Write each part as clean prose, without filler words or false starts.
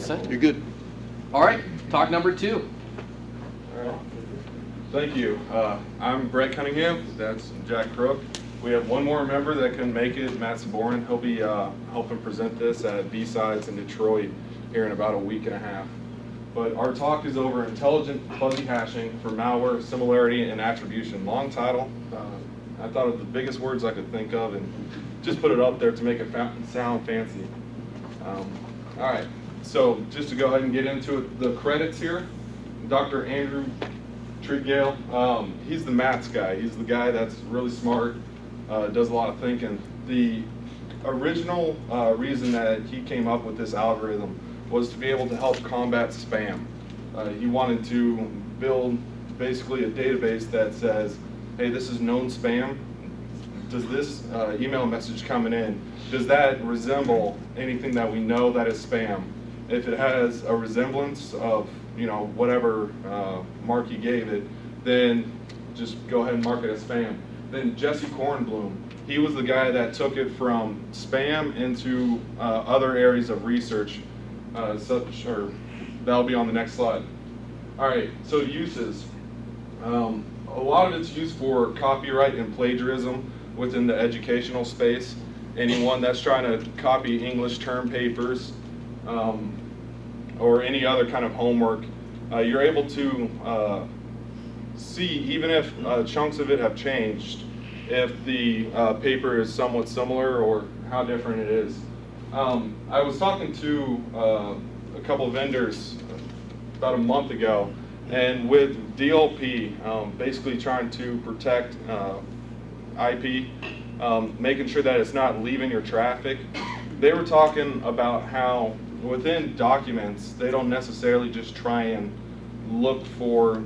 set? You're good. All right, talk number 2. All right. Thank you. I'm Brett Cunningham. That's Jack Crook. We have one more member that can make it, Matt Saborin. He'll be helping present this at B-Sides in Detroit here in about a week and a half. But our talk is over intelligent fuzzy hashing for malware, similarity, and attribution. Long title. I thought of the biggest words I could think of and just put it up there to make it sound fancy. All right, so just to go ahead and get into it, the credits here, Dr. Andrew Tregale, he's the maths guy. He's the guy that's really smart, does a lot of thinking. The original reason that he came up with this algorithm was to be able to help combat spam. He wanted to build basically a database that says, hey, this is known spam. Does this email message coming in, does that resemble anything that we know that is spam? If it has a resemblance of, whatever mark you gave it, then just go ahead and mark it as spam. Then Jesse Kornblum, he was the guy that took it from spam into other areas of research, that'll be on the next slide. All right, so uses. A lot of it's used for copyright and plagiarism within the educational space. Anyone that's trying to copy English term papers or any other kind of homework, you're able to see, even if chunks of it have changed, if the paper is somewhat similar or how different it is. I was talking to a couple of vendors about a month ago, and with DLP, basically trying to protect IP, making sure that it's not leaving your traffic, they were talking about how within documents, they don't necessarily just try and look for,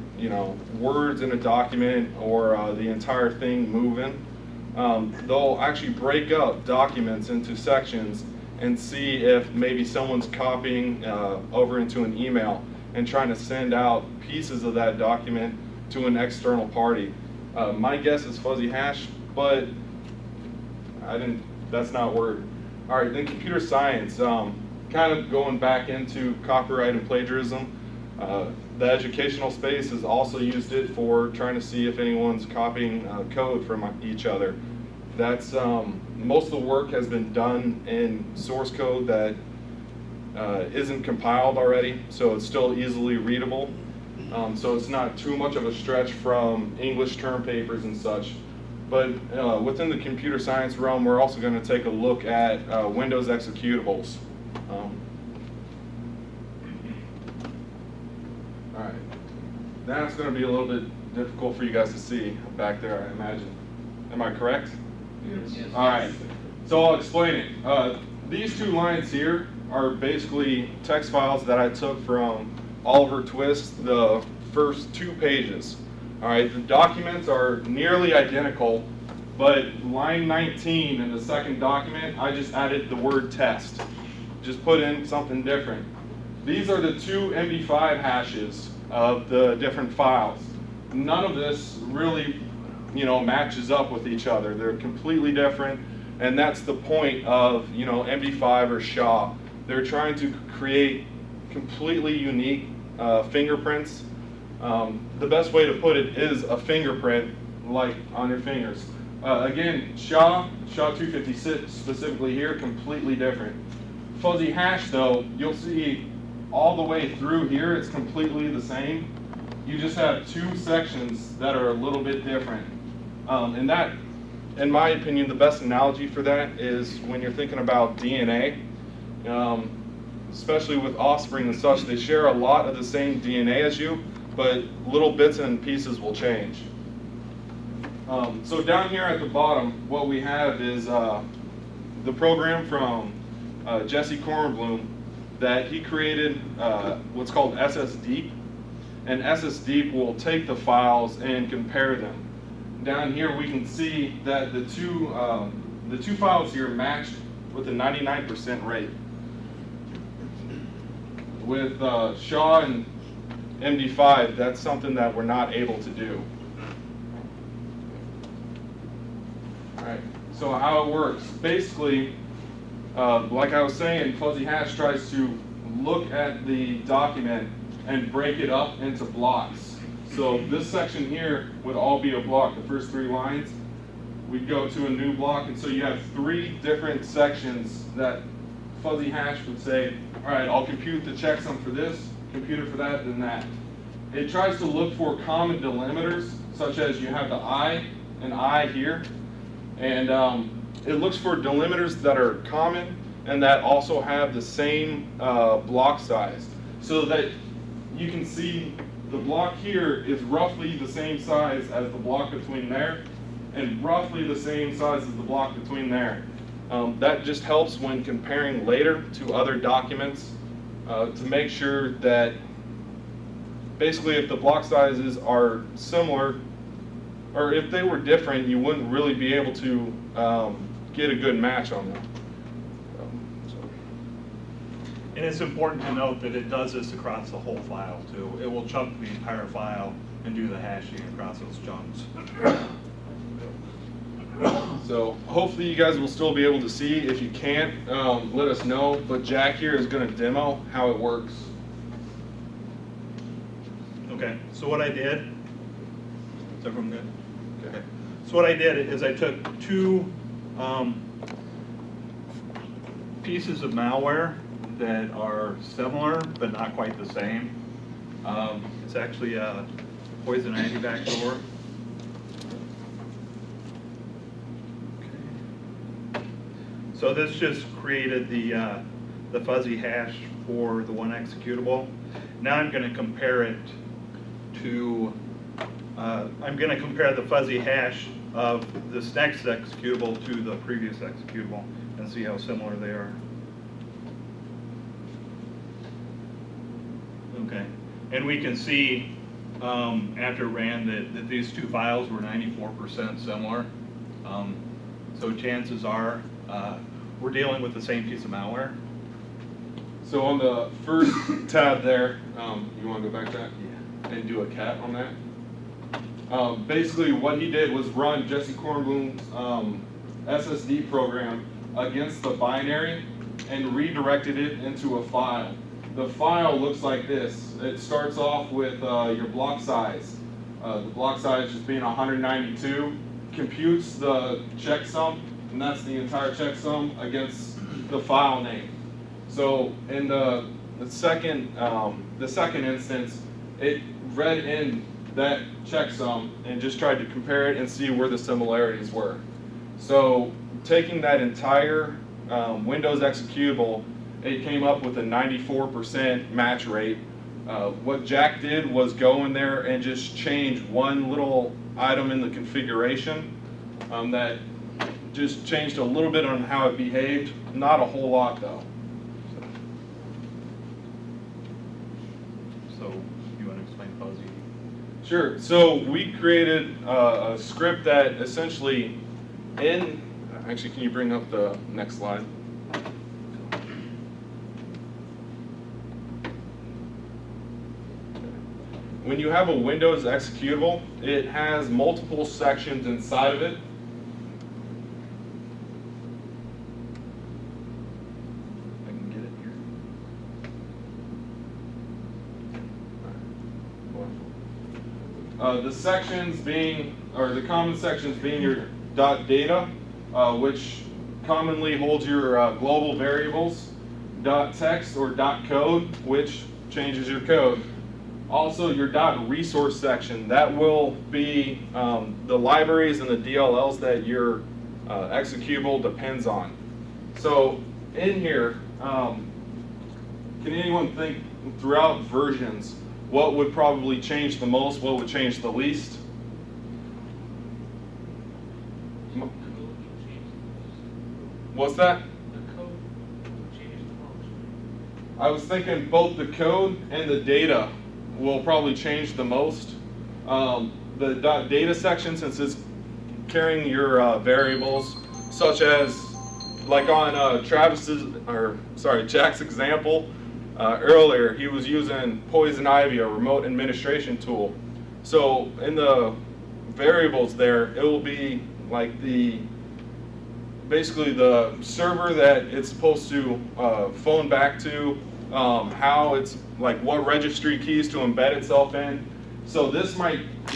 words in a document or the entire thing moving. They'll actually break up documents into sections and see if maybe someone's copying over into an email and trying to send out pieces of that document to an external party. My guess is fuzzy hash, but that's not word. All right, then computer science, kind of going back into copyright and plagiarism. The educational space has also used it for trying to see if anyone's copying code from each other. That's most of the work has been done in source code that isn't compiled already, so it's still easily readable. So it's not too much of a stretch from English term papers and such. But within the computer science realm, we're also going to take a look at Windows executables. All right, that's going to be a little bit difficult for you guys to see back there, I imagine. Am I correct? Yes. All right, so I'll explain it. These two lines here are basically text files that I took from Oliver Twist, the first 2 pages. All right, the documents are nearly identical, but line 19 in the second document, I just added the word test. Just put in something different. These are the 2 MD5 hashes of the different files. None of this really, matches up with each other. They're completely different, and that's the point of, MD5 or SHA. They're trying to create completely unique fingerprints. The best way to put it is a fingerprint, like on your fingers. Again, SHA-256 specifically here, completely different. Fuzzy hash though, you'll see all the way through here, it's completely the same. You just have 2 sections that are a little bit different. And that, in my opinion, the best analogy for that is when you're thinking about DNA. Especially with offspring and such, they share a lot of the same DNA as you, but little bits and pieces will change. So down here at the bottom, what we have is the program from Jesse Kornblum that he created what's called SSDeep. And SSDeep will take the files and compare them. Down here we can see that the two files here match with a 99% rate. With SHA and MD5, that's something that we're not able to do. All right, so how it works. Basically, like I was saying, Fuzzy Hash tries to look at the document and break it up into blocks. So this section here would all be a block, the first 3 lines. We'd go to a new block, and so you have 3 different sections that Fuzzy Hash would say, all right, I'll compute the checksum for this, compute it for that, and that. It tries to look for common delimiters, such as you have the I and I here, and it looks for delimiters that are common and that also have the same block size, so that you can see the block here is roughly the same size as the block between there, and roughly the same size as the block between there. That just helps when comparing later to other documents to make sure that basically if the block sizes are similar, or if they were different, you wouldn't really be able to get a good match on them. And it's important to note that it does this across the whole file too. It will chunk the entire file and do the hashing across those chunks. So hopefully you guys will still be able to see. If you can't, let us know. But Jack here is going to demo how it works. Okay, so what I did, is everyone good? Okay. So what I did is I took 2 pieces of malware that are similar but not quite the same. It's actually a poison ivy backdoor. Okay. So this just created the fuzzy hash for the one executable. Now I'm going to compare it to, I'm going to compare the fuzzy hash of this next executable to the previous executable and see how similar they are. Okay, and we can see after it ran that these 2 files were 94% similar. So chances are we're dealing with the same piece of malware. So on the first tab there, you want to go back to that? Yeah. And do a cat on that. Basically what he did was run Jesse Kornblum's SSD program against the binary and redirected it into a file. The file looks like this. It starts off with your block size. The block size just being 192, computes the checksum, and that's the entire checksum against the file name. So in the second instance, it read in that checksum and just tried to compare it and see where the similarities were. So taking that entire Windows executable, it came up with a 94% match rate. What Jack did was go in there and just change one little item in the configuration that just changed a little bit on how it behaved. Not a whole lot though. So you want to explain fuzzy? Sure. So we created a script that essentially actually, can you bring up the next slide? When you have a Windows executable, it has multiple sections inside of it. I can get it here. The sections being, or the common sections being your .data, which commonly holds your global variables, .text or .code, which changes your code. Also, your .resource section, that will be the libraries and the DLLs that your executable depends on. So in here, can anyone think throughout versions, what would probably change the most, what would change the least? What's that? The code will change the most. I was thinking both the code and the data will probably change the most. The .data section, since it's carrying your variables, such as like on Jack's example earlier, he was using Poison Ivy, a remote administration tool. So in the variables there, it will be like basically the server that it's supposed to phone back to, how it's like what registry keys to embed itself in. So this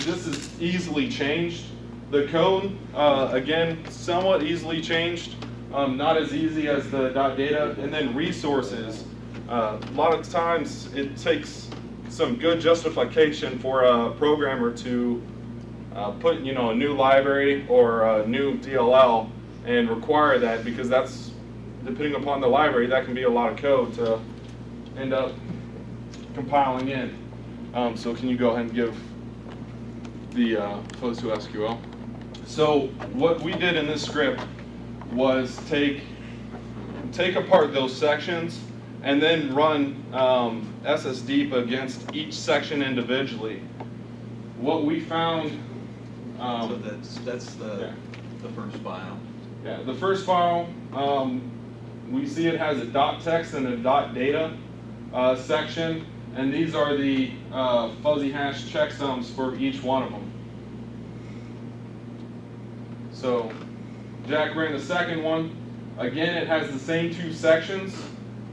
is easily changed. The code, again, somewhat easily changed, not as easy as the .data. And then resources, a lot of times it takes some good justification for a programmer to put, a new library or a new DLL and require that, because that's, depending upon the library, that can be a lot of code to end up compiling in. So can you go ahead and give the FuzzyHashes? So what we did in this script was take apart those sections and then run SSDeep against each section individually. What we found. So that's the first file. Yeah, the first file, we see it has a .text and a .data section, and these are the fuzzy hash checksums for each one of them. So Jack ran the second one. Again, it has the same two sections.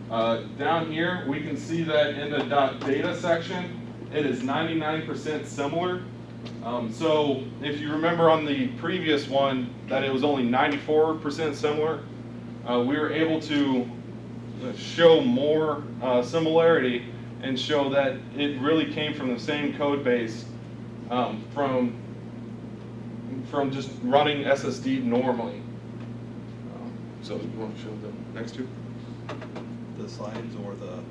Down here, we can see that in the .data section, it is 99% similar. So if you remember on the previous one that it was only 94% similar, we were able to show more similarity and show that it really came from the same code base from just running SSD normally. So you want to show the next two? The slides or the...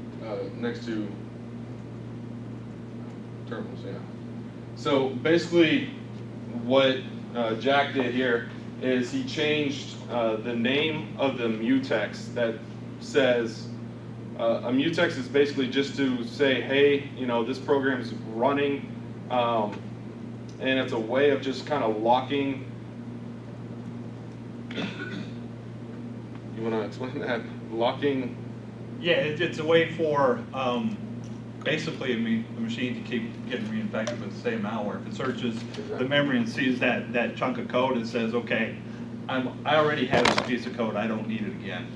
Next two terminals, yeah. So basically what Jack did here is he changed the name of the mutex that says, a mutex is basically just to say, hey, this program is running, and it's a way of just kind of locking. You want to explain that? Locking? Yeah, it's a way for basically the machine to keep getting reinfected with the same malware. If it searches the memory and sees that chunk of code and says, okay, I already have this piece of code, I don't need it again,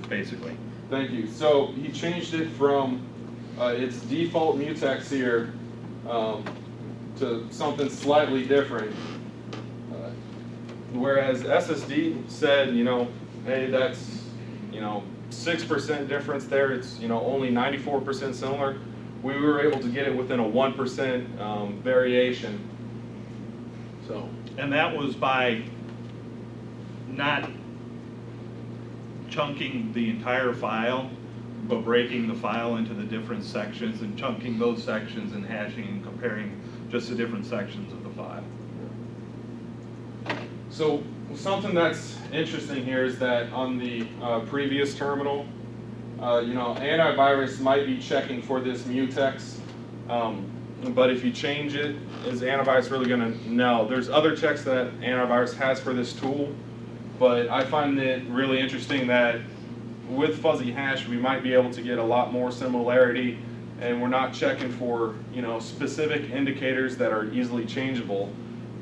basically. Thank you. So he changed it from its default mutex here to something slightly different. Whereas SSD said, hey, that's, 6% difference there. It's, only 94% similar. We were able to get it within a 1% variation. So. And that was by not chunking the entire file, but breaking the file into the different sections and chunking those sections and hashing and comparing just the different sections of the file. So something that's interesting here is that on the previous terminal, antivirus might be checking for this mutex, but if you change it, is antivirus really going to know? There's other checks that antivirus has for this tool, but I find it really interesting that with fuzzy hash, we might be able to get a lot more similarity, and we're not checking for specific indicators that are easily changeable.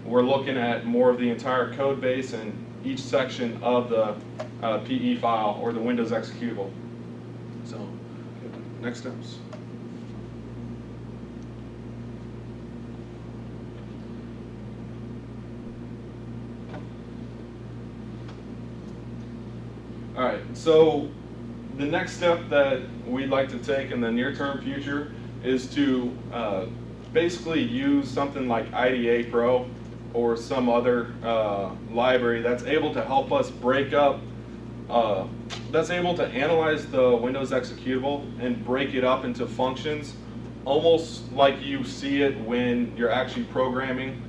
We're looking at more of the entire code base and each section of the PE file or the Windows executable. So, next steps. All right, so the next step that we'd like to take in the near-term future is to basically use something like IDA Pro or some other library that's able to help us break up, that's able to analyze the Windows executable and break it up into functions, almost like you see it when you're actually programming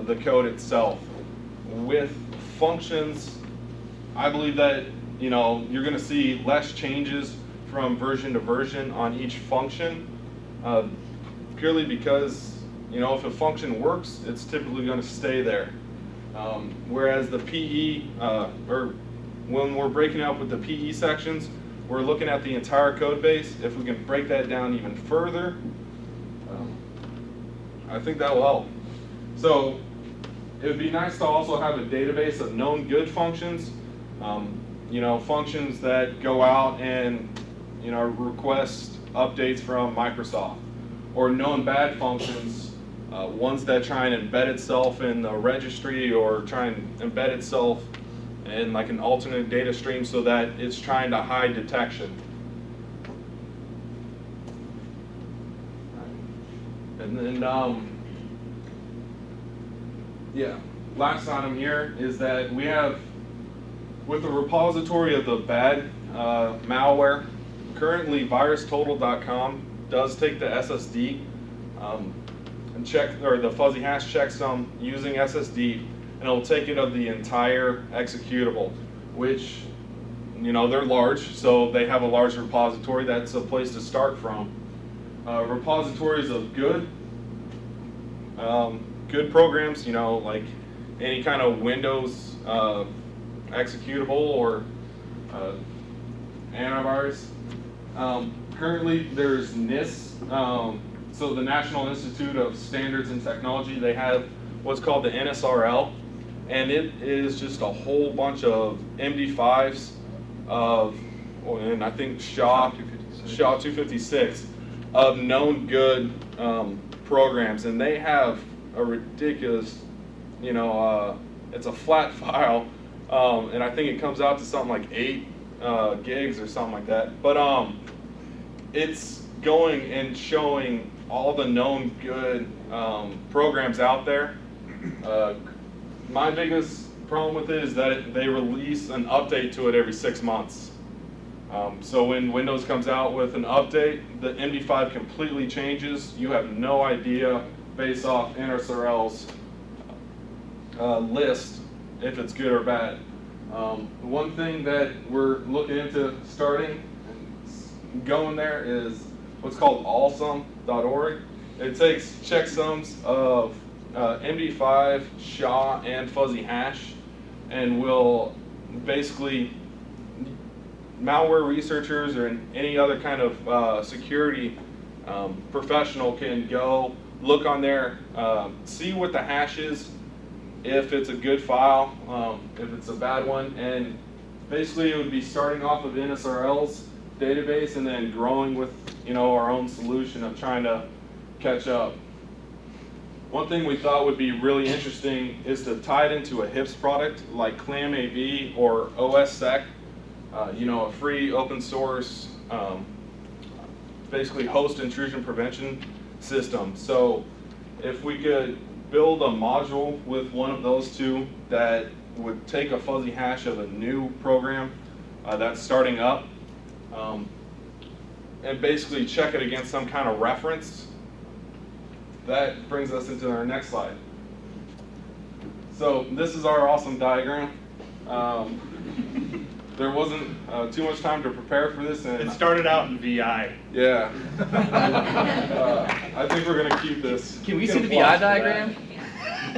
the code itself. With functions, I believe that you're going to see less changes from version to version on each function, purely because if a function works, it's typically going to stay there. Whereas the PE, or when we're breaking up with the PE sections, we're looking at the entire code base. If we can break that down even further, I think that will help. So it would be nice to also have a database of known good functions, functions that go out and request updates from Microsoft, or known bad functions, ones that try and embed itself in the registry or try and embed itself in like an alternate data stream so that it's trying to hide detection. And then, yeah, last item here is that we have, with the repository of the bad malware, currently virustotal.com does take the SSD and check, or the fuzzy hash checksum using SSD, and it'll take it of the entire executable, which, they're large, so they have a large repository. That's a place to start from. Repositories of good programs, like any kind of Windows executable or antivirus. Currently, there's NIST, so the National Institute of Standards and Technology. They have what's called the NSRL, and it is just a whole bunch of MD5s and I think SHA-256 of known good programs, and they have a ridiculous, it's a flat file, and I think it comes out to something like 8 gigs or something like that. But it's going and showing all the known good programs out there. My biggest problem with it is that they release an update to it every 6 months. So when Windows comes out with an update, the MD5 completely changes. You have no idea, based off NSRL's list, if it's good or bad. One thing that we're looking into starting and going there is what's called allsum.org. It takes checksums of MD5, SHA, and fuzzy hash, and will basically, malware researchers or any other kind of security professional can go look on there, see what the hash is, if it's a good file, if it's a bad one, and basically it would be starting off of NSRL's database and then growing with our own solution of trying to catch up. One thing we thought would be really interesting is to tie it into a HIPS product like ClamAV or OSSec, a free open source, basically host intrusion prevention system. So if we could build a module with one of those two that would take a fuzzy hash of a new program that's starting up, and basically check it against some kind of reference, that brings us into our next slide. So this is our awesome diagram. There wasn't too much time to prepare for this, and It started out in VI. yeah, I think we're gonna keep this. Can we see the VI diagram?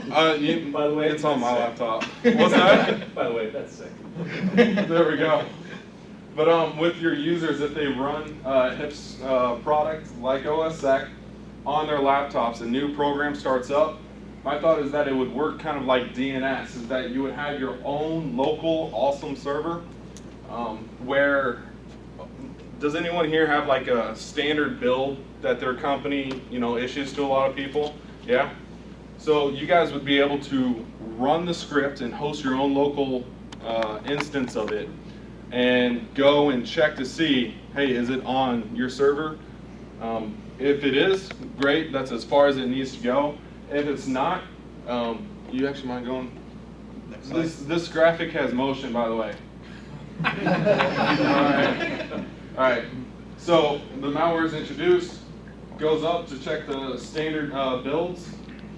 By the way, it's on my laptop. What's that? By the way, that's sick. There we go. But with your users, if they run HIPS products like OSSec on their laptops, a new program starts up. My thought is that it would work kind of like DNS, is that you would have your own local awesome server where, does anyone here have like a standard build that their company issues to a lot of people? Yeah? So you guys would be able to run the script and host your own local instance of it and go and check to see, hey, is it on your server? If it is, great, that's as far as it needs to go. If it's not, you actually mind going? This graphic has motion, by the way. All right. So the malware is introduced, goes up to check the standard builds,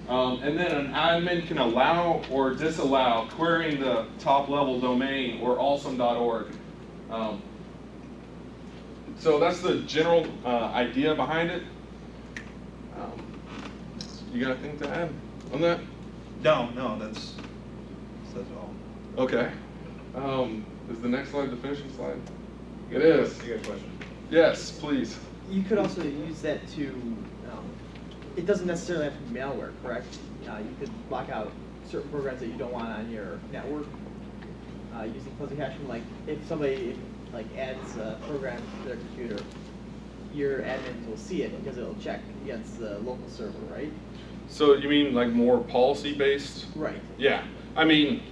and then an admin can allow or disallow querying the top-level domain or awesome.org. So that's the general idea behind it. You got anything to add on that? No, that's all. Okay. Is the next slide the finishing slide? It is. You got a question? Yes, please. You could also use that to, it doesn't necessarily have to be malware, correct? You could block out certain programs that you don't want on your network. using fuzzy hashing? Like if somebody like adds a program to their computer, your admins will see it because it'll check against the local server, right? So you mean like more policy based? Right. Yeah, I mean,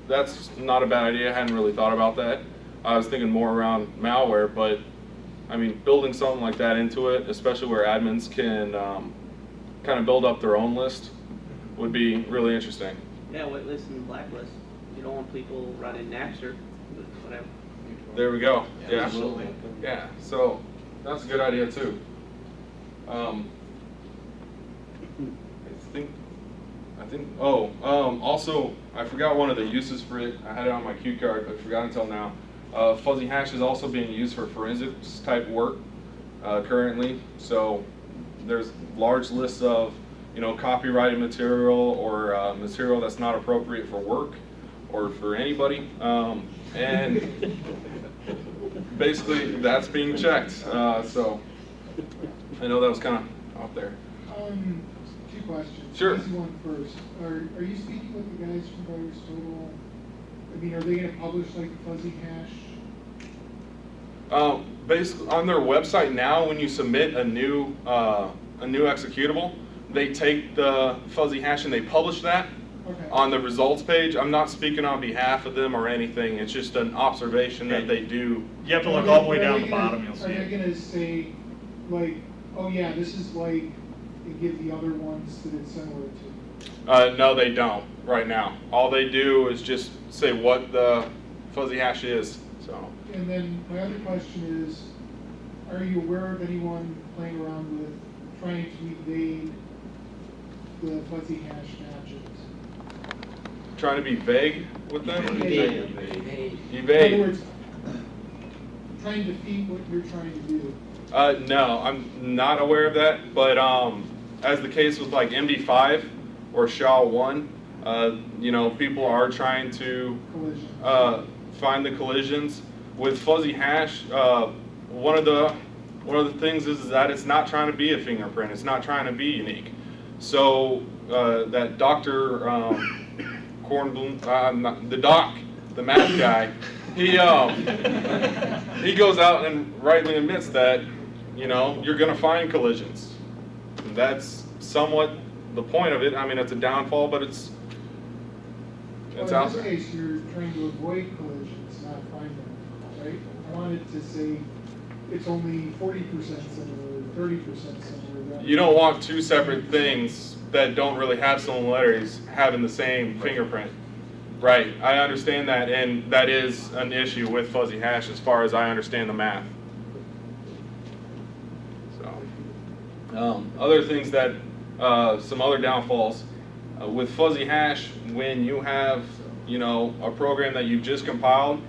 that's not a bad idea. I hadn't really thought about that. I was thinking more around malware, but I mean, building something like that into it, especially where admins can kind of build up their own list, would be really interesting. Yeah, whitelist and blacklist. You don't want people running Napster, but whatever. There we go. Yeah. Absolutely. Yeah. So that's a good idea too. I think. Oh, also, I forgot one of the uses for it. I had it on my cue card, but forgot until now. Fuzzy hash is also being used for forensics type work currently. So there's large lists of, copyrighted material or material that's not appropriate for work or for anybody, and basically that's being checked. So I know that was kind of out there. Two questions. Sure. Easy one first. Are you speaking with the guys from Virus Total? I mean, are they going to publish like the fuzzy hash? Basically, on their website now, when you submit a new executable, they take the fuzzy hash and they publish that Okay. on the results page. I'm not speaking on behalf of them or anything. It's just an observation that they do. You have to look all the way down the bottom, you'll see Are they it. going to say, like, oh yeah, this is like, and give the other ones that it's similar to? No, they don't right now. All they do is just say what the fuzzy hash is. So. And then my other question is, are you aware of anyone playing around with trying to evade the fuzzy hash matches? Trying to be vague with them? Evade. In Evade. other words, trying to defeat what you're trying to do. No, I'm not aware of that, but as the case with like MD5 or SHA-1, people are trying to Collision. find the collisions. With fuzzy hash, one of the things is that it's not trying to be a fingerprint. It's not trying to be unique. So that Dr. Kornblum, the doc, the math guy, he goes out and rightly admits that you're going to find collisions. And that's somewhat the point of it. I mean, it's a downfall, but it's out In there. this case, you're trying to avoid collisions, not find them, right? I wanted to say it's only 40% similar, 30% similar. You don't want two separate things that don't really have similarities having the same fingerprint. Right, I understand that, and that is an issue with fuzzy hash as far as I understand the math. So, other things that, some other downfalls, with fuzzy hash, when you have, a program that you've just compiled,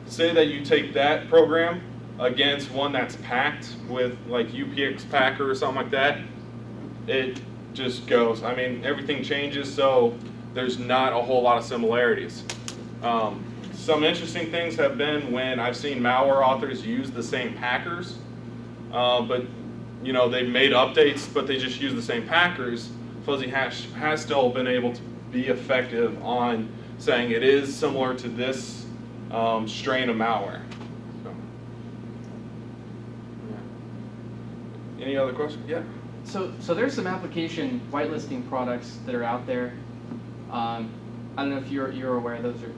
say that you take that program against one that's packed with like UPX Packer or something like that, it just goes. I mean, everything changes, so there's not a whole lot of similarities. Some interesting things have been when I've seen malware authors use the same packers, but they've made updates, but they just use the same packers. Fuzzy hash has still been able to be effective on saying it is similar to this strain of malware. Yeah. Any other questions? Yeah. So there's some application whitelisting products that are out there. I don't know if you're aware those are,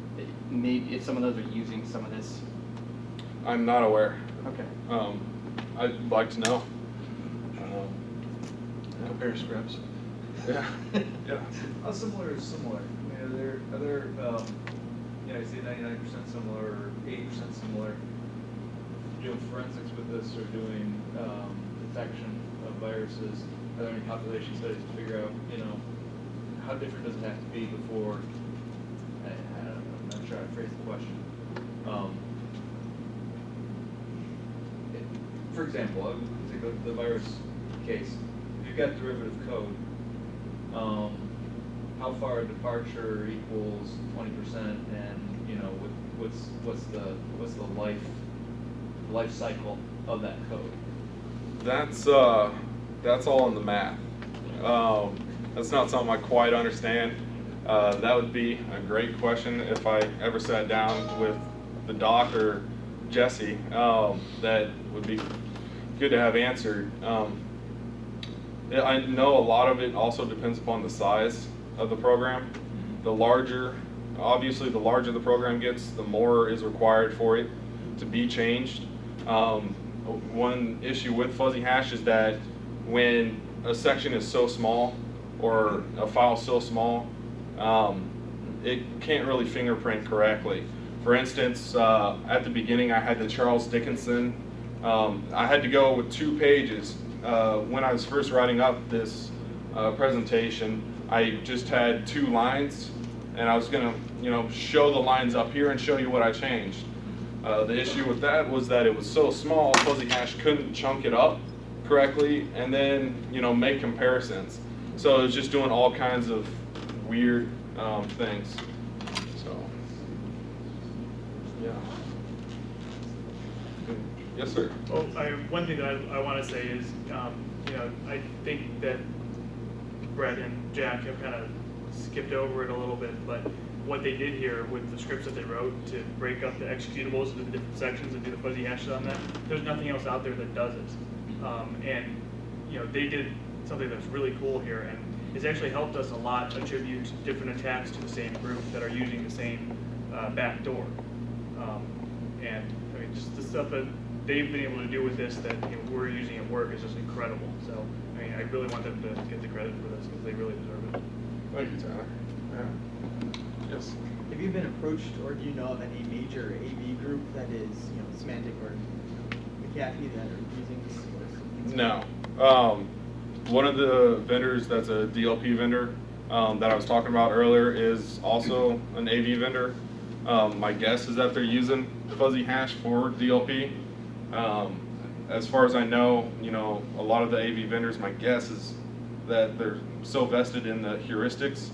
maybe if some of those are using some of this. I'm not aware. Okay. I'd like to know. Compare scripts. Yeah. Yeah. How similar is similar? I mean, are there, I say 99% similar or 80% similar? Doing forensics with this or doing detection of viruses? Are there any population studies to figure out, how different does it have to be before? I'm not sure how to phrase the question. For example, I'll take the virus case. If you've got derivative code, how far a departure equals 20%, and what's the life cycle of that code? That's all in the math. That's not something I quite understand. That would be a great question if I ever sat down with the doc or Jesse. That would be good to have answered. Yeah, I know a lot of it also depends upon the size of the program. The larger, obviously the larger the program gets, the more is required for it to be changed. One issue with Fuzzy Hash is that when a section is so small or a file so small, it can't really fingerprint correctly. For instance, at the beginning I had the Charles Dickinson. I had to go with 2 pages. When I was first writing up this presentation, I just had 2 lines, and I was gonna, show the lines up here and show you what I changed. The issue with that was that it was so small, Fuzzy Hash couldn't chunk it up correctly and then, make comparisons. So it was just doing all kinds of weird things. So, yeah. Yes, sir. Well, one thing that I want to say is, I think that Brett and Jack have kind of skipped over it a little bit, but what they did here with the scripts that they wrote to break up the executables into the different sections and do the fuzzy hashes on that, there's nothing else out there that does it. And they did something that's really cool here, and it's actually helped us a lot attribute different attacks to the same group that are using the same backdoor. And I mean, just the stuff that they've been able to do with this that we're using at work is just incredible. So I mean, I really want them to get the credit for this because they really deserve it. Thank you, Tyler. Yeah. Yes. Have you been approached, or do you know of any major AV group that is, Semantic or McAfee that are using this? No. One of the vendors that's a DLP vendor that I was talking about earlier is also an AV vendor. My guess is that they're using Fuzzy Hash for DLP. As far as I know, a lot of the AV vendors, my guess is that they're so vested in the heuristics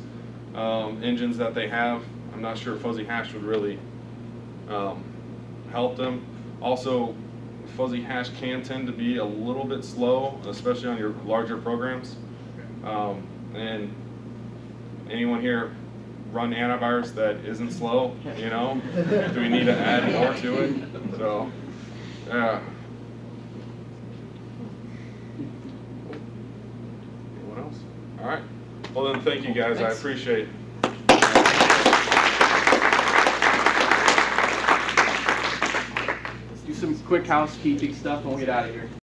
engines that they have. I'm not sure Fuzzy Hash would really help them. Also, Fuzzy Hash can tend to be a little bit slow, especially on your larger programs. And anyone here run antivirus that isn't slow, Do we need to add more to it? So, yeah. Anyone else? All right. Well then, thank you guys. I appreciate it. Let's do some quick housekeeping stuff and we'll get out of here.